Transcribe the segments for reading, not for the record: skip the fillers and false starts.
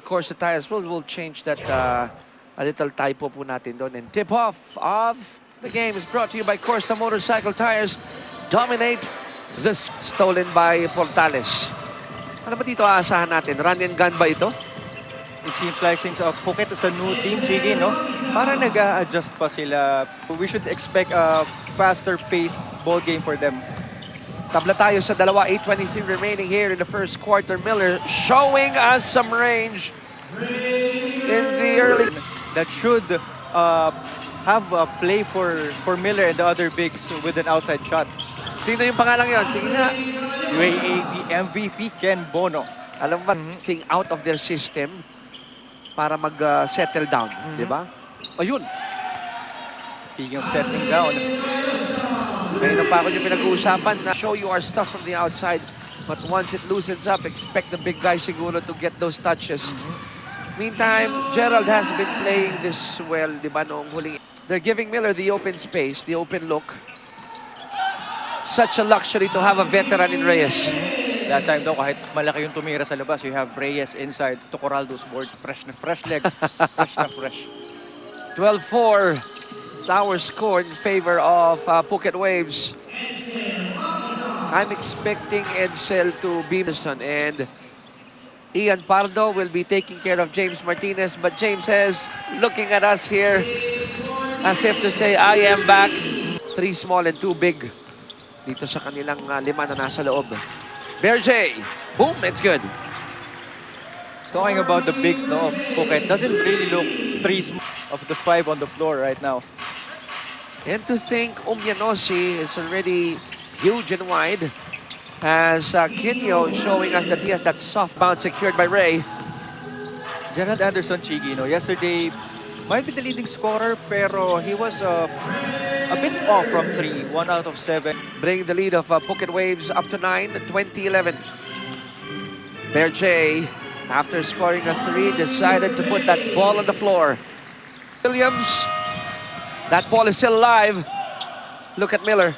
CORSA tires. We'll change that a little typo po natin doon. And tip-off of the game is brought to you by CORSA Motorcycle Tires. Dominate this stolen by Portales. Ano ba dito aasahan natin? Run and gun ba ito? It seems like since Phuket is a new team, Chigi, no? Parang nag-a-adjust pa sila. We should expect a faster-paced ball game for them. Tabla tayo sa dalawa, 8:23 remaining here in the first quarter. Miller showing us some range in the early. That should have a play for Miller and the other bigs with an outside shot. Sino yung pangalan yon? Sige nga. UAAP MVP Ken Bono. Alam mo ba, thing out of their system para mag-settle down, di ba? Ayun. Speaking of settling down. Ngayon pa ako yung pinag-uusapan na show you our stuff from the outside. But once it loosens up, expect the big guy siguro to get those touches. Meantime, Gerald has been playing this well, di ba, noong huling. They're giving Miller the open space, the open look. Such a luxury to have a veteran in Reyes. That time daw, kahit malaki yung tumira sa labas, you have Reyes inside to Coraldo's board. Fresh na fresh legs. Fresh na fresh. 12-4 is our score in favor of Phuket Waves. I'm expecting Edsel to be Emerson, and Ian Pardo will be taking care of James Martinez. But James says, looking at us here, as if to say, I am back. 3 small and 2 big dito sa kanilang 5 na nasa loob. Bear J, boom, it's good. Talking about the bigs, no, of Phuket, doesn't really look 3 of the 5 on the floor right now. And to think Umyanosi is already huge and wide, as Kinyo showing us that he has that soft bounce secured by Ray. Gerald Anderson, Chigi, no, yesterday might be the leading scorer, pero he was a bit off from 3, 1 out of 7. Bring the lead of Phuket Waves up to 9, 20-11. Bear J, after scoring a 3, decided to put that ball on the floor. Williams, that ball is still alive. Look at Miller.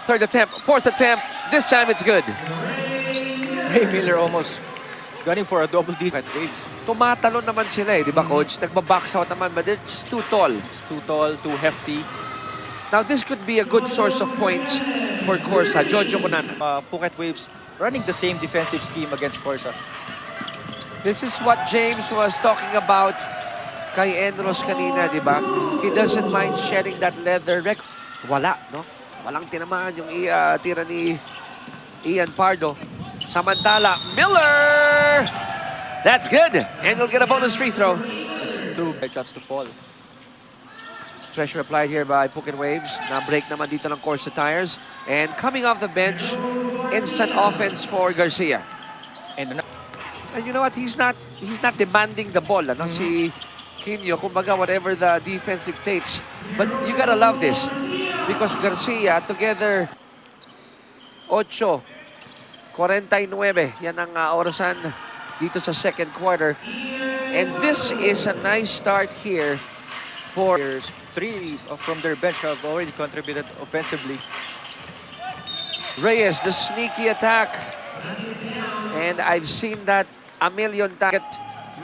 3rd attempt, 4th attempt. This time it's good. Ray Miller almost gunning for a double-digit Waves. Tumatalon naman sila di ba, Coach? Nagbabox out naman, but it's too tall. It's too tall, too hefty. Now, this could be a good source of points for CORSA. Jojo Kunan. Phuket Waves running the same defensive scheme against CORSA. This is what James was talking about kay Enros kanina, di ba? He doesn't mind shedding that leather record. Wala, no? Walang tinamaan yung tira ni Ian Pardo. Samantala, Miller! That's good. And he'll get a bonus free throw. Just 2 bad shots to fall. Pressure applied here by Phuket Waves. Na-break naman dito ng CORSA Tires. And coming off the bench, instant offense for Garcia. And you know what? He's not demanding the ball. Ano? Si Kinyo, kumbaga whatever the defense dictates. But you gotta love this. Because Garcia, together, 8:49. Yan ang orasan dito sa second quarter. And this is a nice start here for 3 from their bench have already contributed offensively. Reyes, the sneaky attack. And I've seen that a million times.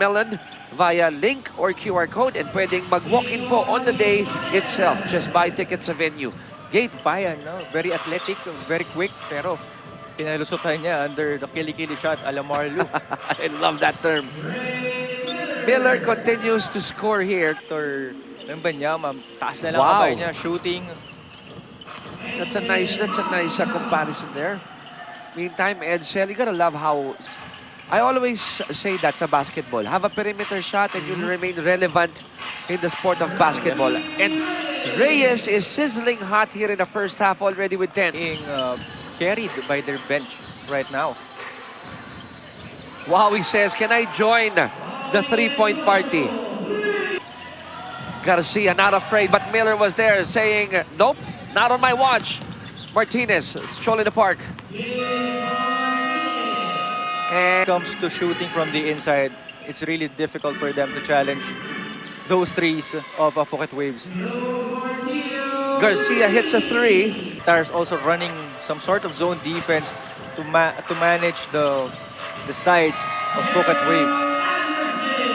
Melon via link or QR code, and pwedeng mag-walk-in po on the day itself. Just buy tickets sa venue. Gate. Bayan, no? Very athletic, very quick, pero pinalusutan niya under the kilikili shot a la Marlu. I love that term. Miller continues to score here. Ano ba niya, taas na lang kamay niya, shooting. That's a nice comparison there. Meantime, Edsel, you gotta love how... I always say that sa basketball. Have a perimeter shot and you'll remain relevant in the sport of basketball. Yes. And Reyes is sizzling hot here in the first half already with 10. Being carried by their bench right now. Wow, he says, can I join the 3-point party? Garcia not afraid, but Miller was there saying, nope, not on my watch. Martinez strolling the park. And when it comes to shooting from the inside, it's really difficult for them to challenge those threes of Phuket Waves. Garcia hits a 3. Tires also running some sort of zone defense to manage the size of Phuket Wave.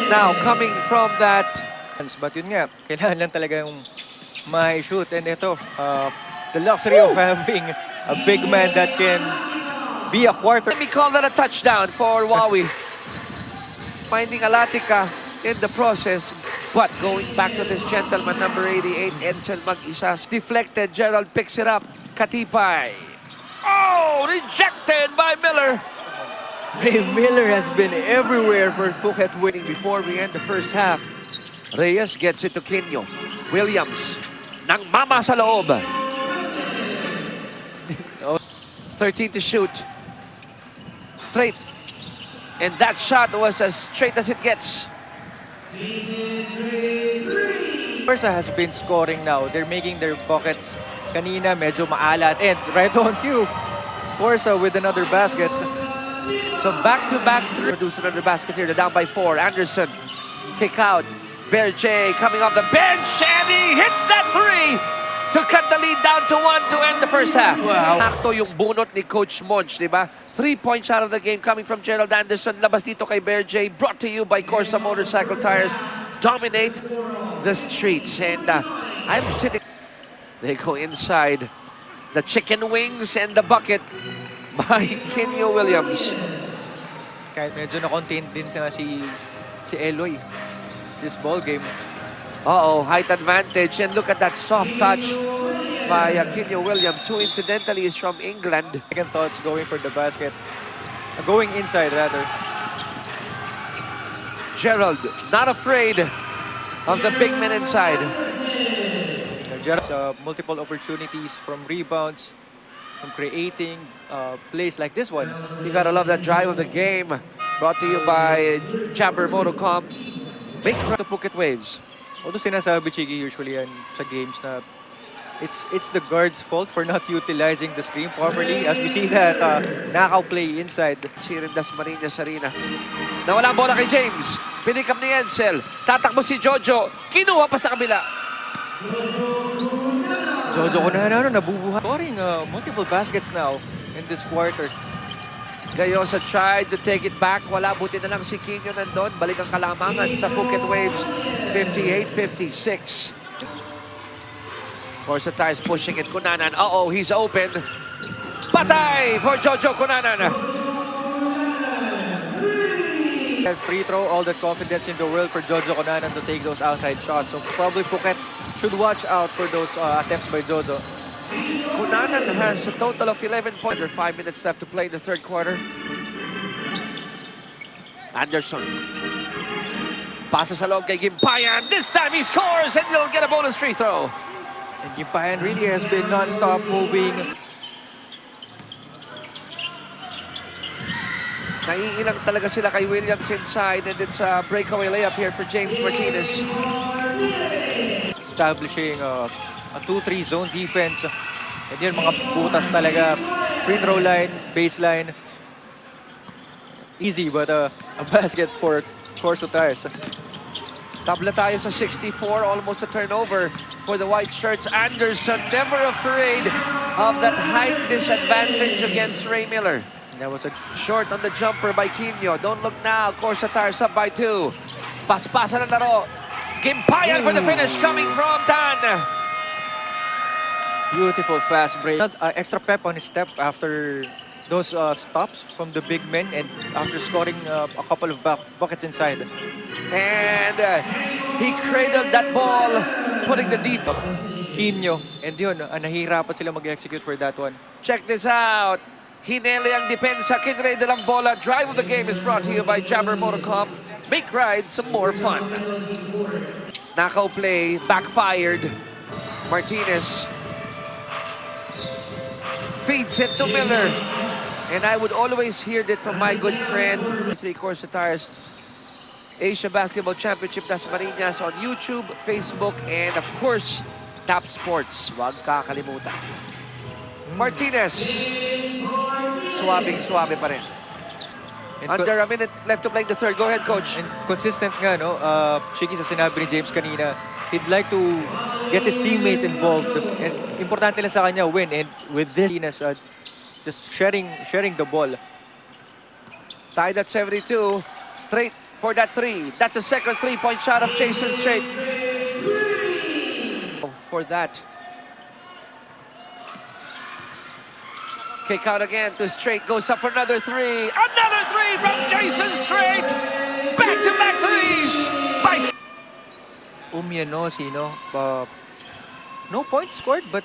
Now, coming from that, But yun nga, kailangan lang talaga yung ma-shoot. And ito, the luxury of having a big man that can be a quarter. let me call that a touchdown for Wawi. Finding Alatica in the process, but going back to this gentleman, number 88, Edsel mag-isa. Deflected, Gerald picks it up. Katipay. Oh, rejected by Miller. Ray Miller has been everywhere for Phuket winning. Before we end the first half, Reyes gets it to Quino. Williams, nang mama sa loob. 13 to shoot. Straight. And that shot was as straight as it gets. CORSA has been scoring now. They're making their pockets kanina medyo maalat. And right on cue, CORSA with another basket. So back-to-back, produce another basket here. They're down by 4. Anderson, kick out. Bear J coming off the bench, and he hits that 3 to cut the lead down to 1 to end the first half. Wow. Akto yung bunot ni Coach Monch, di ba? 3 points out of the game coming from Gerald Anderson. Labas dito kay Bear J, brought to you by CORSA Motorcycle Tires. Dominate the streets. And I'm sitting. They go inside. The chicken wings and the bucket by Kenyo Williams. Kahit medyo na-contain din si Eloy this ball game. Uh-oh, height advantage. And look at that soft touch by Kenyo Williams, who incidentally is from England. Second thoughts going for the basket. Going inside, rather. Gerald, not afraid of the big men inside. Gerald's multiple opportunities from rebounds, from creating plays like this one. You gotta love that drive of the game. Brought to you by Chamber Motocom. Big to Phuket Waves. Although sinasabi, Chigi, usually yan sa games na it's the guard's fault for not utilizing the screen properly. As we see that knockout play inside. Here in Dasmariñas Arena. Nawala ang bola kay James. Pinik up ni Edsel. Tatakbo si Jojo. Kinuha pa sa kabila. Jojo ko na nabubuhay. Scoring multiple baskets now in this quarter. Gayosa tried to take it back. Wala, buti na lang si Quino nandun. Balik ang kalamangan sa Phuket Waves. 58-56. CORSA Tires pushing it. Kunanan. Uh-oh, he's open. Patay for Jojo Kunanan. That free throw, all the confidence in the world for Jojo Kunanan to take those outside shots. So probably Phuket should watch out for those attempts by Jojo. Kunanan has a total of 11 points. Under 5 minutes left to play in the third quarter. Anderson. Passes along kay Gimpayan. This time he scores and he'll get a bonus free throw. And Gimpayan really has been non-stop moving. Naiilang talaga sila kay Williams inside, and it's a breakaway layup here for James Martinez. Establishing a 2-3 zone defense. And yun, mga butas talaga. Free throw line, baseline. Easy, but a basket for CORSA Tires. Tabla tayo sa 64, almost a turnover for the white shirts. Anderson never afraid of that height disadvantage against Ray Miller. That was a Short on the jumper by Quino. Don't look now. CORSA Tires up by 2. Paspasan ng laro. Gimpayan for the finish coming from Tan. beautiful fast break. Extra pep on his step after those stops from the big men and after scoring a couple of buckets inside. And he cradled that ball, putting the defense. Quino. And yun, nahihirapan sila mag-execute for that one. Check this out. Hinele ang depensa, kinrade lang bola. Drive of the game is brought to you by Jabber Motorcom. Make rides some more fun. Knockout play, backfired. Martinez feeds it to Miller. And I would always hear that from my good friend, 3 CORSA Tires Asia Basketball Championship Dasmariñas on YouTube, Facebook, and of course, Top Sports. Huwag kakalimutan. Martinez, swabing-swabe pa rin. Under a minute left to play the third. Go ahead, Coach. And consistent nga, no? Chiki, sa sinabi ni James kanina, he'd like to get his teammates involved. And importante lang sa kanya win. And with this, just sharing the ball. Tied at 72. Straight for that three. That's a second three-point shot of Jason Straight. For that. Kick out again to Straight. Goes up for another three. Another three from Jason Straight. Back-to-back threes by Sino? No points scored, but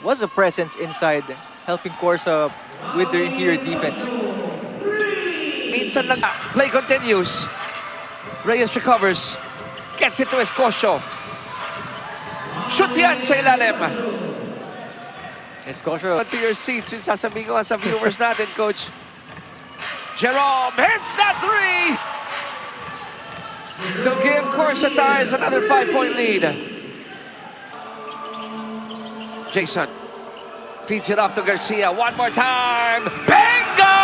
was a presence inside, helping CORSA with their interior defense. Minsan lang. Play continues. Reyes recovers. Gets it to Escocio. Shoot yan sa ilalim. Escocio. To your seats, yung sasabihin ko sa viewers natin, Coach. Jerome hits that three to give CORSA Tires another 5-point lead. Jason feeds it off to Garcia. One more time. Bingo!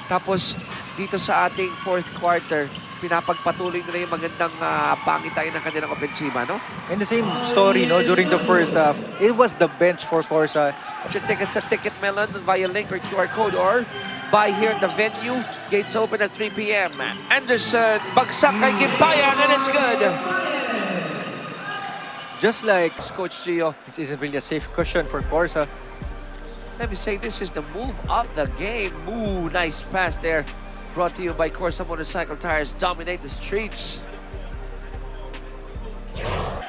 Tapos, dito sa ating fourth quarter, pinapagpatuloy nila yung magandang pangitain ng kanilang opensiba, no? And the same story, no, during the first half, it was the bench for CORSA. Get your tickets at Ticket Melon via link or QR code or buy here at the venue. Gates open at 3 p.m. Anderson, bagsak kay Gimpayan, and it's good. Just like Coach Gio. this isn't really a safe cushion for CORSA. Let me say, this is the move of the game. Ooh, nice pass there. Brought to you by CORSA Motorcycle Tires. Dominate the streets.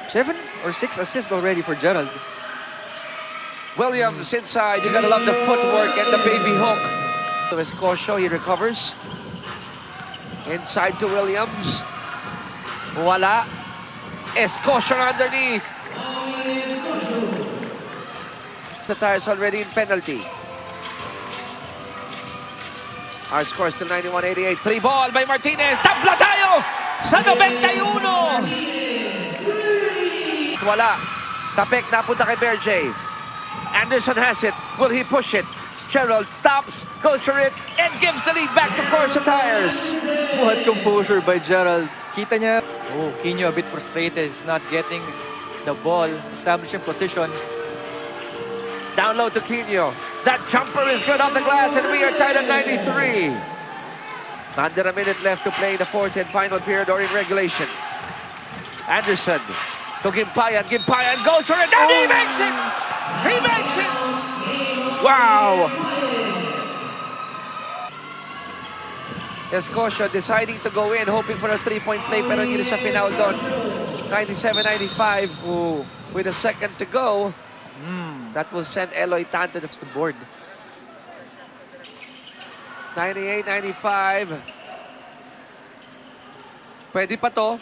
7 or 6 assists already for Gerald. Williams inside. You gotta love the footwork and the baby hook. To Escocio, he recovers. Inside to Williams. Wala. Escocio underneath. The Tires already in penalty. Our score still 91-88. Three ball by Martinez. Tabla tayo sa 91. Wala. Tapek napunta kay Berjay. Anderson has it. Will he push it? Gerald stops, goes for it, and gives the lead back to CORSA Tires. What composure by Gerald. Kita niya, Quino a bit frustrated. He's not getting the ball, establishing position. Down low to Quino. That jumper is good off the glass, and we are tied at 93. Under a minute left to play the fourth and final period or in regulation. Anderson to Gimpayan. Gimpayan goes for it, and he makes it! He makes it! Wow! Escocio deciding to go in, hoping for a three-point play, pero hindi siya final doon. 97-95. With a second to go. That will send Eloy Tan to the board. 98-95. Pwede pa to.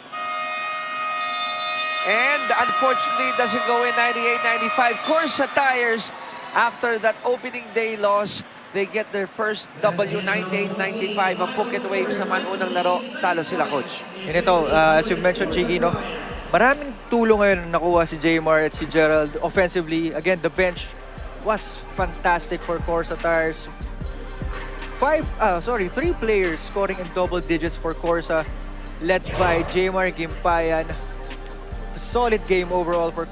And unfortunately, it doesn't go in. 98-95. CORSA Tires, after that opening day loss, they get their first W. 98-95. Ang Phuket Waves naman unang laro, talo sila, Coach. And ito, as you mentioned, Chigi, no, maraming tulong ngayon nakuha si Jmar at si Gerald offensively. Again, the bench was fantastic for CORSA Tires. 3 players scoring in double digits for CORSA, led by Jmar Gimpayan. Solid game overall for